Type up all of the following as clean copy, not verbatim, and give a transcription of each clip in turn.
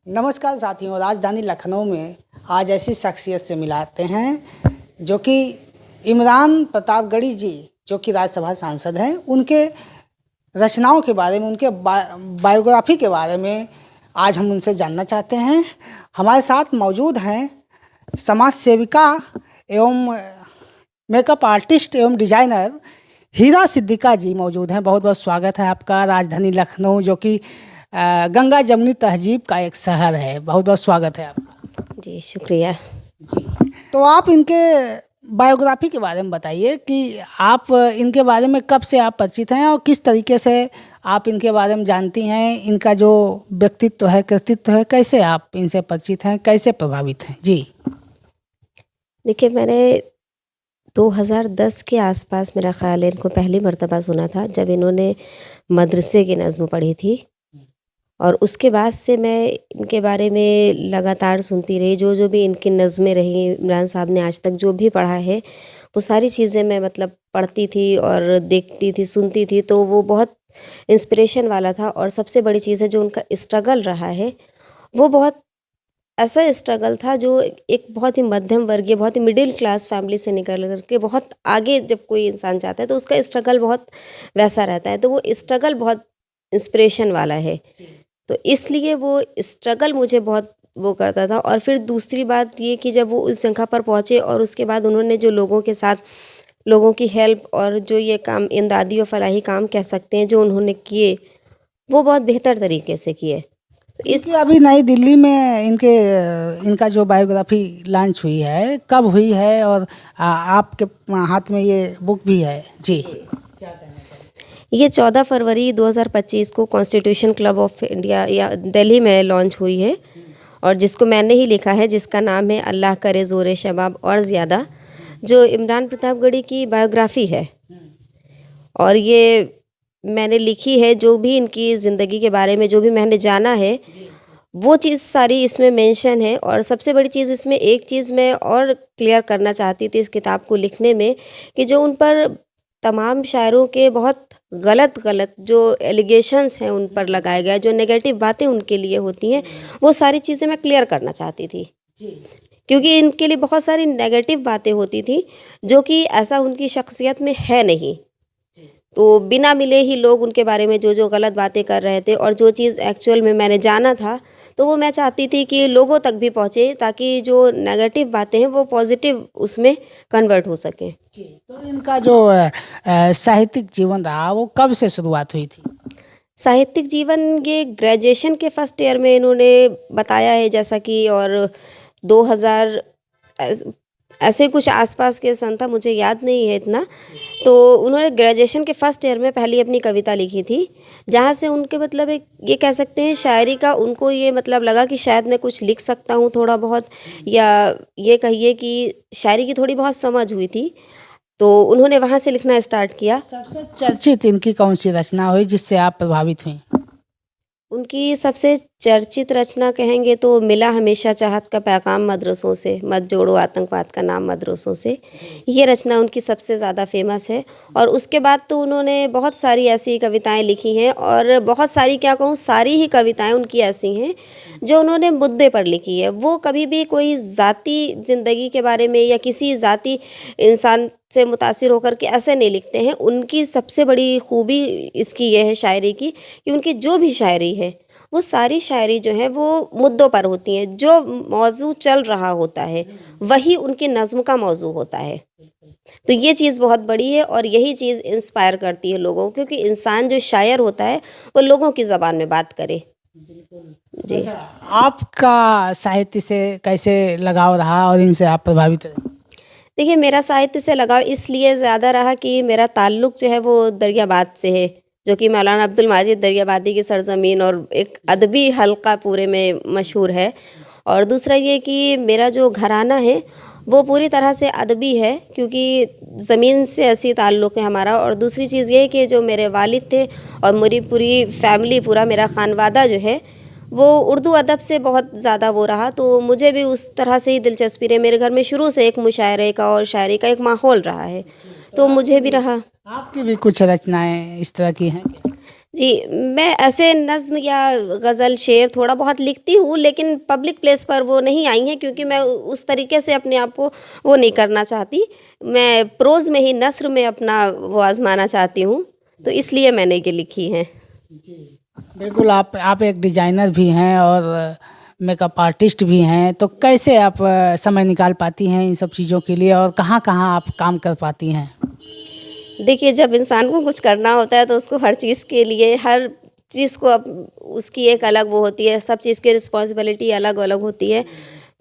नमस्कार साथियों, राजधानी लखनऊ में आज ऐसी शख्सियत से मिलाते हैं जो कि इमरान प्रतापगढ़ी जी, जो कि राज्यसभा सांसद हैं। उनके रचनाओं के बारे में, उनके बायोग्राफी के बारे में आज हम उनसे जानना चाहते हैं। हमारे साथ मौजूद हैं समाज सेविका एवं मेकअप आर्टिस्ट एवं डिजाइनर हीरा सिद्दीका जी मौजूद हैं। बहुत बहुत स्वागत है आपका राजधानी लखनऊ, जो कि गंगा जमुनी तहजीब का एक शहर है। बहुत बहुत स्वागत है आपका। जी शुक्रिया। तो आप इनके बायोग्राफी के बारे में बताइए कि आप इनके बारे में कब से आप परिचित हैं और किस तरीके से आप इनके बारे में जानती हैं। इनका जो व्यक्तित्व है, कृतित्व है, कैसे आप इनसे परिचित हैं, कैसे प्रभावित हैं? जी देखिए, मैंने 2010 के आसपास मेरा ख़्याल है इनको पहली मर्तबा सुना था, जब इन्होंने मदरसे की नज़्म पढ़ी थी। और उसके बाद से मैं इनके बारे में लगातार सुनती रही। जो भी इनकी नज़में रही, इमरान साहब ने आज तक जो भी पढ़ा है, वो सारी चीज़ें मैं पढ़ती थी और देखती थी, सुनती थी। तो वो बहुत इंस्पिरेशन वाला था। और सबसे बड़ी चीज़ है, जो उनका स्ट्रगल रहा है, वो बहुत ऐसा स्ट्रगल था जो एक बहुत ही मध्यम वर्गीय, बहुत ही मिडिल क्लास फैमिली से निकल कर के बहुत आगे जब कोई इंसान जाता है तो उसका स्ट्रगल बहुत वैसा रहता है। तो वो स्ट्रगल बहुत इंस्पिरेशन वाला है। तो इसलिए वो स्ट्रगल मुझे बहुत वो करता था। और फिर दूसरी बात ये कि जब वो उस जगह पर पहुँचे और उसके बाद उन्होंने जो लोगों के साथ लोगों की हेल्प और जो ये काम इमदादी और फलाही काम कह सकते हैं जो उन्होंने किए, वो बहुत बेहतर तरीके से किए। तो इसकी अभी नई दिल्ली में इनका जो बायोग्राफी लॉन्च हुई है, कब हुई है? और आपके हाथ में ये बुक भी है। जी ये 14 फरवरी 2025 को कॉन्स्टिट्यूशन क्लब ऑफ इंडिया या दिल्ली में लॉन्च हुई है, और जिसको मैंने ही लिखा है, जिसका नाम है अल्लाह करे ज़ोरे शबाब और ज़्यादा, जो इमरान प्रतापगढ़ी की बायोग्राफ़ी है। और ये मैंने लिखी है, जो भी इनकी ज़िंदगी के बारे में जो भी मैंने जाना है, वो चीज़ सारी इसमें मेंशन है। और सबसे बड़ी चीज़ इसमें एक चीज़ मैं और क्लियर करना चाहती थी इस किताब को लिखने में, कि जो उन पर तमाम शायरों के बहुत गलत जो एलिगेशंस हैं उन पर लगाए गए, जो नेगेटिव बातें उनके लिए होती हैं, वो सारी चीज़ें मैं क्लियर करना चाहती थी। क्योंकि इनके लिए बहुत सारी नेगेटिव बातें होती थी, जो कि ऐसा उनकी शख्सियत में है नहीं। तो बिना मिले ही लोग उनके बारे में जो गलत बातें कर रहे थे, और जो चीज़ एक्चुअल में मैंने जाना था, तो वो मैं चाहती थी कि लोगों तक भी पहुँचे, ताकि जो नेगेटिव बातें हैं वो पॉजिटिव उसमें कन्वर्ट हो सकें। तो इनका जो साहित्यिक जीवन रहा, वो कब से शुरुआत हुई थी? साहित्यिक जीवन ये ग्रेजुएशन के फर्स्ट ईयर में इन्होंने बताया है, जैसा कि, और 2000 ऐसे कुछ आसपास के सन था, मुझे याद नहीं है इतना। तो उन्होंने ग्रेजुएशन के फर्स्ट ईयर में पहली अपनी कविता लिखी थी, जहाँ से उनके एक ये कह सकते हैं शायरी का उनको ये लगा कि शायद मैं कुछ लिख सकता हूँ थोड़ा बहुत, या ये कहिए कि शायरी की थोड़ी बहुत समझ हुई थी। तो उन्होंने वहाँ से लिखना स्टार्ट किया। सबसे चर्चित इनकी कौन सी रचना हुई जिससे आप प्रभावित हुई? उनकी सबसे चर्चित रचना कहेंगे तो मिला हमेशा चाहत का पैगाम मदरसों से, मत जोड़ो आतंकवाद का नाम मदरसों से। ये रचना उनकी सबसे ज़्यादा फेमस है। और उसके बाद तो उन्होंने बहुत सारी ऐसी कविताएं लिखी हैं, और बहुत सारी, क्या कहूँ, सारी ही कविताएं उनकी ऐसी हैं जो उन्होंने मुद्दे पर लिखी है। वो कभी भी कोई ज़ाती ज़िंदगी के बारे में या किसी ज़ाती इंसान से मुतासिर होकर के ऐसे नहीं लिखते हैं। उनकी सबसे बड़ी खूबी इसकी यह है शायरी की, कि उनकी जो भी शायरी है, वो सारी शायरी जो है वो मुद्दों पर होती हैं। जो मौजू चल रहा होता है वही उनकी नज़्म का मौजू होता है। तो ये चीज़ बहुत बड़ी है, और यही चीज़ इंस्पायर करती है लोगों को, क्योंकि इंसान जो शायर होता है वो लोगों की ज़बान में बात करे। जी आपका साहित्य से कैसे लगाव रहा और इनसे आप प्रभावित रहे? देखिए, मेरा साहित्य से लगाव इसलिए ज़्यादा रहा कि मेरा ताल्लुक़ जो है वो दरियाबाद से है, जो कि मौलाना अब्दुल माजिद दरियाबादी की सरज़मीन और एक अदबी हल्का पूरे में मशहूर है। और दूसरा ये कि मेरा जो घराना है वो पूरी तरह से अदबी है, क्योंकि ज़मीन से ऐसी ताल्लुक़ है हमारा। और दूसरी चीज़ ये कि जो मेरे वालिद थे और मेरी पूरी फैमिली, पूरा मेरा खानवादा जो है, वो उर्दू अदब से बहुत ज़्यादा वो रहा। तो मुझे भी उस तरह से ही दिलचस्पी रही। मेरे घर में शुरू से एक मुशायरे का और शायरी का एक माहौल रहा है, तो मुझे भी रहा। आपकी भी कुछ रचनाएं इस तरह की हैं? जी, मैं ऐसे नज़्म या गज़ल शेर थोड़ा बहुत लिखती हूँ, लेकिन पब्लिक प्लेस पर वो नहीं आई हैं क्योंकि मैं उस तरीके से अपने आप को वो नहीं करना चाहती। मैं प्रोज़ में ही, नस्र में अपना वो आज़माना चाहती हूँ, तो इसलिए मैंने ये लिखी हैं। जी, बिल्कुल। आप एक डिजाइनर भी हैं और मेकअप आर्टिस्ट भी हैं, तो कैसे आप समय निकाल पाती हैं इन सब चीज़ों के लिए और कहाँ-कहाँ आप काम कर पाती हैं? देखिए, जब इंसान को कुछ करना होता है तो उसको हर चीज़ के लिए, हर चीज़ को उसकी एक अलग वो होती है, सब चीज़ की रिस्पॉन्सिबिलिटी अलग-अलग होती है।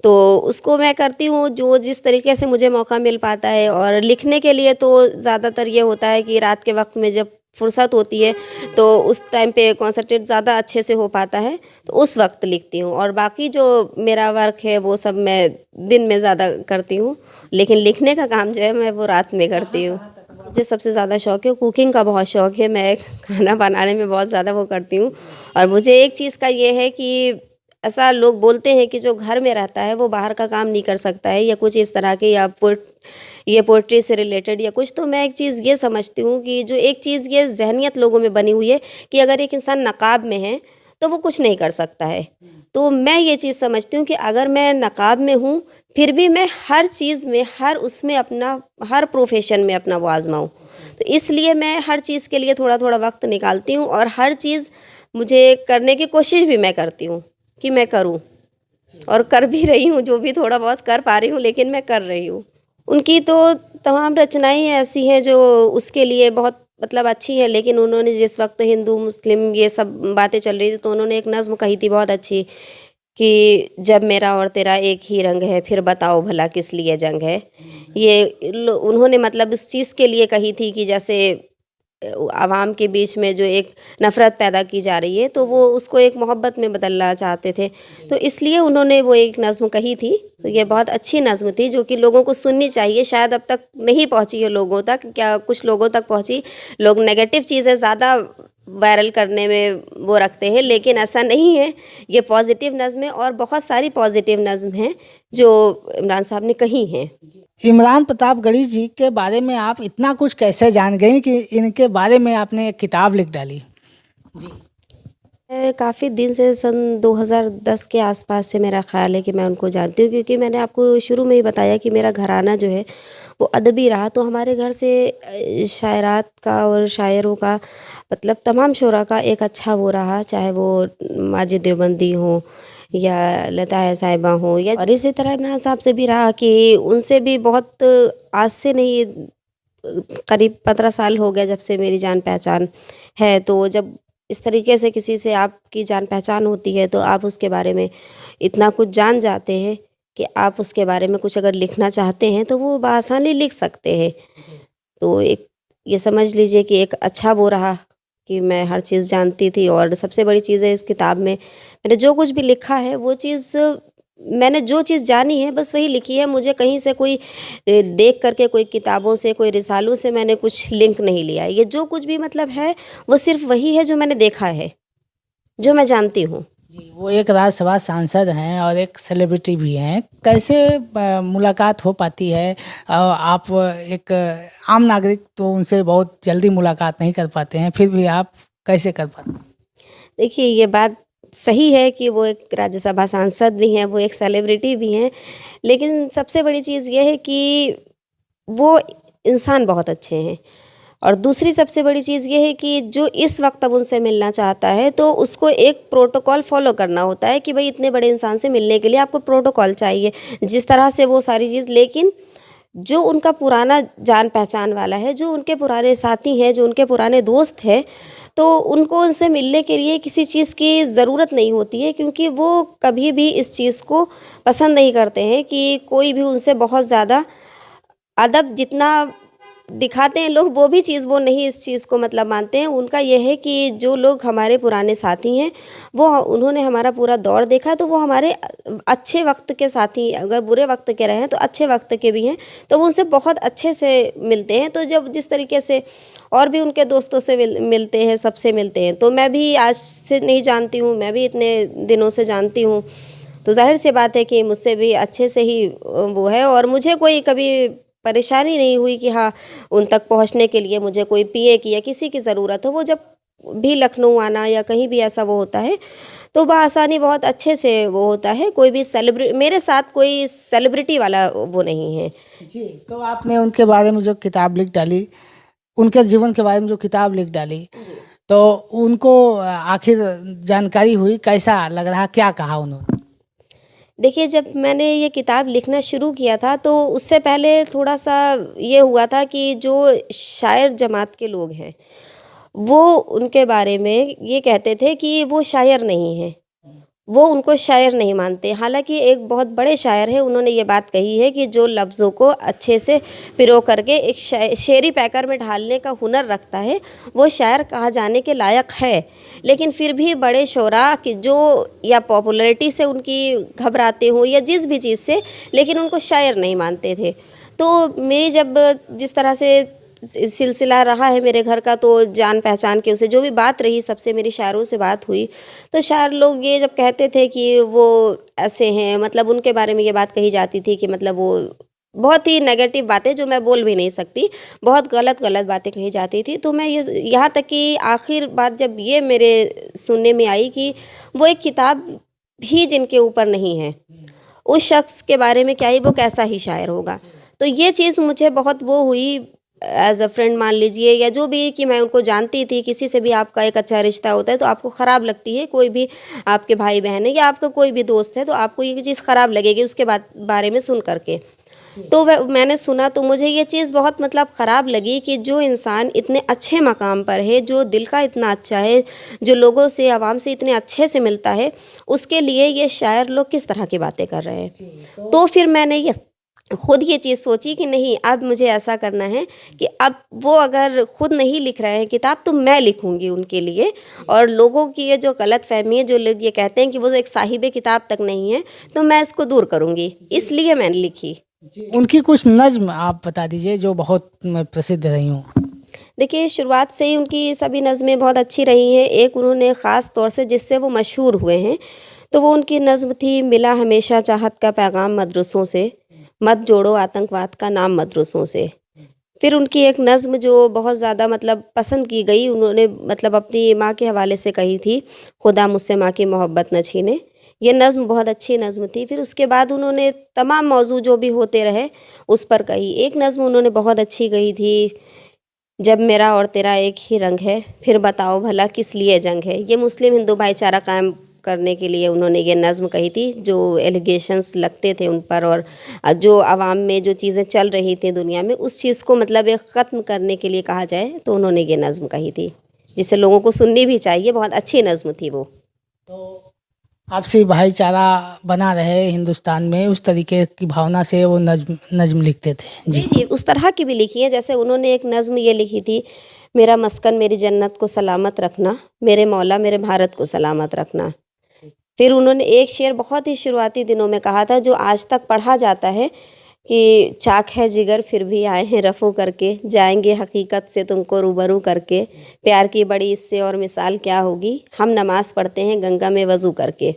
तो उसको मैं करती हूँ जो जिस तरीके से मुझे मौका मिल पाता है, और लिखने के लिए तो ज़्यादातर ये होता है कि रात के वक़्त में जब फुर्सत होती है तो उस टाइम पे कॉन्संट्रेट ज़्यादा अच्छे से हो पाता है, तो उस वक़्त लिखती हूँ। और बाकी जो मेरा वर्क है वो सब मैं दिन में ज़्यादा करती हूँ, लेकिन लिखने का काम जो है मैं वो रात में करती हूँ। मुझे सबसे ज़्यादा शौक है, कुकिंग का बहुत शौक है, मैं खाना बनाने में बहुत ज़्यादा वो करती हूँ। और मुझे एक चीज़ का ये है कि ऐसा लोग बोलते हैं कि जो घर में रहता है वो बाहर का काम नहीं कर सकता है, या कुछ इस तरह के, या ये पोएट्री से रिलेटेड या कुछ। तो मैं एक चीज़ ये समझती हूँ कि जो एक चीज़ ये ज़हनियत लोगों में बनी हुई है कि अगर एक इंसान नकाब में है तो वो कुछ नहीं कर सकता है। तो मैं ये चीज़ समझती हूँ कि अगर मैं नकाब में हूँ, फिर भी मैं हर चीज़ में, हर उसमें अपना, हर प्रोफ़ेशन में अपना वो आज़माऊँ। तो इसलिए मैं हर चीज़ के लिए थोड़ा-थोड़ा वक़्त निकालती हूँ, और हर चीज़ मुझे करने की कोशिश भी मैं करती हूँ कि मैं करूँ, और कर भी रही हूँ, जो भी थोड़ा बहुत कर पा रही हूँ, लेकिन मैं कर रही हूँ। उनकी तो तमाम रचनाएँ ऐसी हैं जो उसके लिए बहुत मतलब अच्छी हैं, लेकिन उन्होंने जिस वक़्त हिंदू, मुस्लिम ये सब बातें चल रही थी, तो उन्होंने एक नज़्म कही थी बहुत अच्छी कि जब मेरा और तेरा एक ही रंग है, फिर बताओ भला किस लिए जंग है। ये उन्होंने मतलब उस चीज़ के लिए कही थी कि जैसे आवाम के बीच में जो एक नफ़रत पैदा की जा रही है, तो वो उसको एक मोहब्बत में बदलना चाहते थे। तो इसलिए उन्होंने वो एक नज़्म कही थी। तो ये बहुत अच्छी नज़्म थी जो कि लोगों को सुननी चाहिए। शायद अब तक नहीं पहुँची है लोगों तक, क्या कुछ लोगों तक पहुँची। लोग नेगेटिव चीज़ें ज़्यादा वायरल करने में वो रखते हैं, लेकिन ऐसा नहीं है। ये पॉज़िटिव नज़्म है, और बहुत सारी पॉज़िटिव नज़्म हैं जो इमरान साहब ने कही हैं। इमरान प्रतापगढ़ी जी के बारे में आप इतना कुछ कैसे जान गई कि इनके बारे में आपने एक किताब लिख डाली? जी। मैं काफ़ी दिन से, सन 2010 के आसपास से मेरा ख़्याल है कि मैं उनको जानती हूँ, क्योंकि मैंने आपको शुरू में ही बताया कि मेरा घराना जो है वो अदबी रहा। तो हमारे घर से शायरात का और शायरों का, मतलब तमाम शुरा का एक अच्छा वो रहा, चाहे वो माजिद देवबंदी हो या लता साहिबा हो, या और इसी तरह इमरान साहब से भी रहा कि उनसे भी बहुत, आज से नहीं, करीब 15 साल हो गए जब से मेरी जान पहचान है। तो जब इस तरीके से किसी से आपकी जान पहचान होती है, तो आप उसके बारे में इतना कुछ जान जाते हैं कि आप उसके बारे में कुछ अगर लिखना चाहते हैं तो वो बआसानी लिख सकते हैं। तो एक ये समझ लीजिए कि एक अच्छा वो रहा कि मैं हर चीज़ जानती थी। और सबसे बड़ी चीज़ है, इस किताब में मैंने जो कुछ भी लिखा है वो चीज़, मैंने जो चीज़ जानी है बस वही लिखी है। मुझे कहीं से कोई देख करके, कोई किताबों से, कोई रिसालों से मैंने कुछ लिंक नहीं लिया है। ये जो कुछ भी मतलब है वो सिर्फ़ वही है जो मैंने देखा है, जो मैं जानती हूँ। जी, वो एक राज्यसभा सांसद हैं और एक सेलिब्रिटी भी हैं। कैसे मुलाकात हो पाती है? आप एक आम नागरिक तो उनसे बहुत जल्दी मुलाकात नहीं कर पाते हैं, फिर भी आप कैसे कर पाते हैं? देखिए, ये बात सही है कि वो एक राज्यसभा सांसद भी हैं, वो एक सेलिब्रिटी भी हैं, लेकिन सबसे बड़ी चीज़ ये है कि वो इंसान बहुत अच्छे हैं। और दूसरी सबसे बड़ी चीज़ ये है कि जो इस वक्त अब उनसे मिलना चाहता है, तो उसको एक प्रोटोकॉल फॉलो करना होता है कि भाई इतने बड़े इंसान से मिलने के लिए आपको प्रोटोकॉल चाहिए, जिस तरह से वो सारी चीज़। लेकिन जो उनका पुराना जान पहचान वाला है, जो उनके पुराने साथी हैं, जो उनके पुराने दोस्त हैं, तो उनको उनसे मिलने के लिए किसी चीज़ की ज़रूरत नहीं होती है, क्योंकि वो कभी भी इस चीज़ को पसंद नहीं करते हैं कि कोई भी उनसे बहुत ज़्यादा अदब जितना दिखाते हैं लोग, वो भी चीज़ वो नहीं इस चीज़ को मतलब मानते हैं। उनका ये है कि जो लोग हमारे पुराने साथी हैं, वो उन्होंने हमारा पूरा दौर देखा, तो वो हमारे अच्छे वक्त के साथी, अगर बुरे वक्त के रहे हैं तो अच्छे वक्त के भी हैं, तो वो उनसे बहुत अच्छे से मिलते हैं। तो जब जिस तरीके से और भी उनके दोस्तों से मिलते हैं, सबसे मिलते हैं, तो मैं भी आज से नहीं जानती हूँ, मैं भी इतने दिनों से जानती हूँ। तो ज़ाहिर सी बात है कि मुझसे भी अच्छे से ही वो है, और मुझे कोई कभी परेशानी नहीं हुई कि हाँ, उन तक पहुँचने के लिए मुझे कोई पीए की या किसी की ज़रूरत हो। वो जब भी लखनऊ आना या कहीं भी ऐसा वो होता है तो बआसानी बहुत अच्छे से वो होता है। कोई भी मेरे साथ कोई सेलिब्रिटी वाला वो नहीं है। जी, तो आपने उनके बारे में जो किताब लिख डाली, उनके जीवन के बारे में जो किताब लिख डाली, तो उनको आखिर जानकारी हुई, कैसा लग रहा, क्या कहा उन्होंने? देखिए, जब मैंने ये किताब लिखना शुरू किया था तो उससे पहले थोड़ा-सा ये हुआ था कि जो शायर जमात के लोग हैं, वो उनके बारे में ये कहते थे कि वो शायर नहीं हैं। वो उनको शायर नहीं मानते। हालाँकि एक बहुत बड़े शायर हैं, उन्होंने ये बात कही है कि जो लफ्ज़ों को अच्छे से पिरो करके एक शेरी पैकर में ढालने का हुनर रखता है, वो शायर कहा जाने के लायक है। लेकिन फिर भी बड़े शोरा कि जो या पॉपुलैरिटी से उनकी घबराते हों या जिस भी चीज़ से, लेकिन उनको शायर नहीं मानते थे। तो मेरी जब जिस तरह से सिलसिला रहा है मेरे घर का, तो जान पहचान के उसे जो भी बात रही, सबसे मेरी शायरों से बात हुई, तो शायर लोग ये जब कहते थे कि वो ऐसे हैं, मतलब उनके बारे में ये बात कही जाती थी कि मतलब वो बहुत ही नेगेटिव बातें जो मैं बोल भी नहीं सकती, बहुत गलत बातें कही जाती थी। तो मैं ये यहाँ तक कि आखिर बात जब ये मेरे सुनने में आई कि वो एक किताब भी जिनके ऊपर नहीं है, उस शख्स के बारे में क्या ही, वो कैसा ही शायर होगा। तो ये चीज़ मुझे बहुत वो हुई एज़ अ फ्रेंड मान लीजिए, या जो भी कि मैं उनको जानती थी। किसी से भी आपका एक अच्छा रिश्ता होता है तो आपको ख़राब लगती है, कोई भी आपके भाई बहन है या आपका कोई भी दोस्त है, तो आपको ये चीज़ ख़राब लगेगी उसके बारे में सुन करके। तो वह मैंने सुना तो मुझे ये चीज़ बहुत मतलब ख़राब लगी कि जो इंसान इतने अच्छे मकाम पर है, जो दिल का इतना अच्छा है, जो लोगों से, आवाम से इतने अच्छे से मिलता है, उसके लिए ये शायर लोग किस तरह की बातें कर रहे हैं। तो फिर मैंने ये खुद ये चीज़ सोची कि नहीं, अब मुझे ऐसा करना है कि अब वो अगर खुद नहीं लिख रहे हैं किताब, तो मैं लिखूंगी उनके लिए। और लोगों की ये जो गलतफहमी है, जो लोग ये कहते हैं कि वो एक साहिबे किताब तक नहीं है, तो मैं इसको दूर करूंगी, इसलिए मैंने लिखी। उनकी कुछ नज़्म आप बता दीजिए जो बहुत प्रसिद्ध रही हों। देखिए, शुरुआत से ही उनकी सभी नज़में बहुत अच्छी रही हैं। एक उन्होंने ख़ास तौर से जिससे वो मशहूर हुए हैं, तो वो उनकी नज़्म थी, मिला हमेशा चाहत का पैगाम मदरसों से, मत जोड़ो आतंकवाद का नाम मदरसों से। फिर उनकी एक नज़्म जो बहुत ज़्यादा मतलब पसंद की गई, उन्होंने मतलब अपनी माँ के हवाले से कही थी, खुदा मुझसे माँ की मोहब्बत न छीने। ये नज़्म बहुत अच्छी नज़्म थी। फिर उसके बाद उन्होंने तमाम मौज़ू जो भी होते रहे उस पर कही। एक नज़्म उन्होंने बहुत अच्छी कही थी, जब मेरा और तेरा एक ही रंग है, फिर बताओ भला किस लिए जंग है। ये मुस्लिम हिंदू भाईचारा कायम करने के लिए उन्होंने ये नज़्म कही थी, जो एलिगेशंस लगते थे उन पर और जो आवाम में जो चीज़ें चल रही थी दुनिया में, उस चीज़ को मतलब एक ख़त्म करने के लिए कहा जाए तो उन्होंने ये नज़्म कही थी, जिसे लोगों को सुननी भी चाहिए। बहुत अच्छी नज़्म थी वो। तो आपसी भाईचारा बना रहे हिंदुस्तान में, उस तरीके की भावना से वो नज़्म लिखते थे। जी जी, उस तरह की भी लिखी है। जैसे उन्होंने एक नज़्म ये लिखी थी, मेरा मस्कन मेरी जन्नत को सलामत रखना, मेरे मौला मेरे भारत को सलामत रखना। फिर उन्होंने एक शेर बहुत ही शुरुआती दिनों में कहा था, जो आज तक पढ़ा जाता है कि चाक है जिगर फिर भी आए हैं रफ़ू करके, जाएंगे हकीकत से तुमको रूबरू करके, प्यार की बड़ी इससे और मिसाल क्या होगी, हम नमाज़ पढ़ते हैं गंगा में वज़ू करके।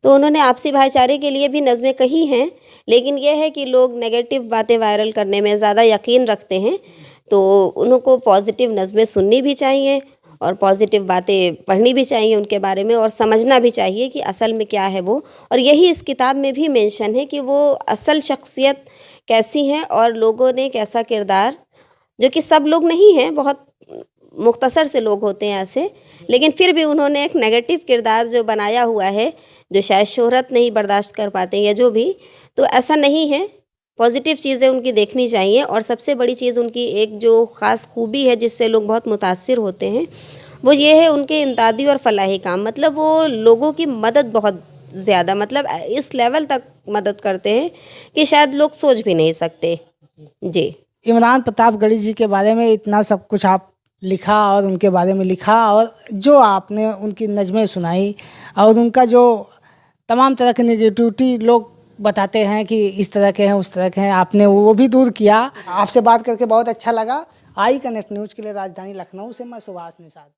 तो उन्होंने आपसी भाईचारे के लिए भी नज़में कही हैं, लेकिन यह है कि लोग नेगेटिव बातें वायरल करने में ज़्यादा यकीन रखते हैं, तो उनको पॉजिटिव नज़में सुननी भी चाहिए और पॉजिटिव बातें पढ़नी भी चाहिए उनके बारे में, और समझना भी चाहिए कि असल में क्या है वो। और यही इस किताब में भी मेंशन है कि वो असल शख्सियत कैसी हैं और लोगों ने कैसा किरदार, जो कि सब लोग नहीं हैं, बहुत मुख्तसर से लोग होते हैं ऐसे, लेकिन फिर भी उन्होंने एक नेगेटिव किरदार जो बनाया हुआ है, जो शायद शोहरत नहीं बर्दाश्त कर पाते या जो भी, तो ऐसा नहीं है। पॉजिटिव चीज़ें उनकी देखनी चाहिए। और सबसे बड़ी चीज़ उनकी एक जो ख़ास खूबी है जिससे लोग बहुत मुतासिर होते हैं, वो ये है उनके इमदादी और फलाही काम। मतलब वो लोगों की मदद बहुत ज़्यादा, मतलब इस लेवल तक मदद करते हैं कि शायद लोग सोच भी नहीं सकते। जी। इमरान प्रतापगढ़ी जी के बारे में इतना सब कुछ आप लिखा और उनके बारे में लिखा, और जो आपने उनकी नज़में सुनाई और उनका जो तमाम तरह की नेगेटिविटी लोग बताते हैं कि इस तरह के हैं उस तरह के हैं, आपने वो भी दूर किया। आपसे बात करके बहुत अच्छा लगा। आई कनेक्ट न्यूज़ के लिए राजधानी लखनऊ से मैं सुभाष निषाद।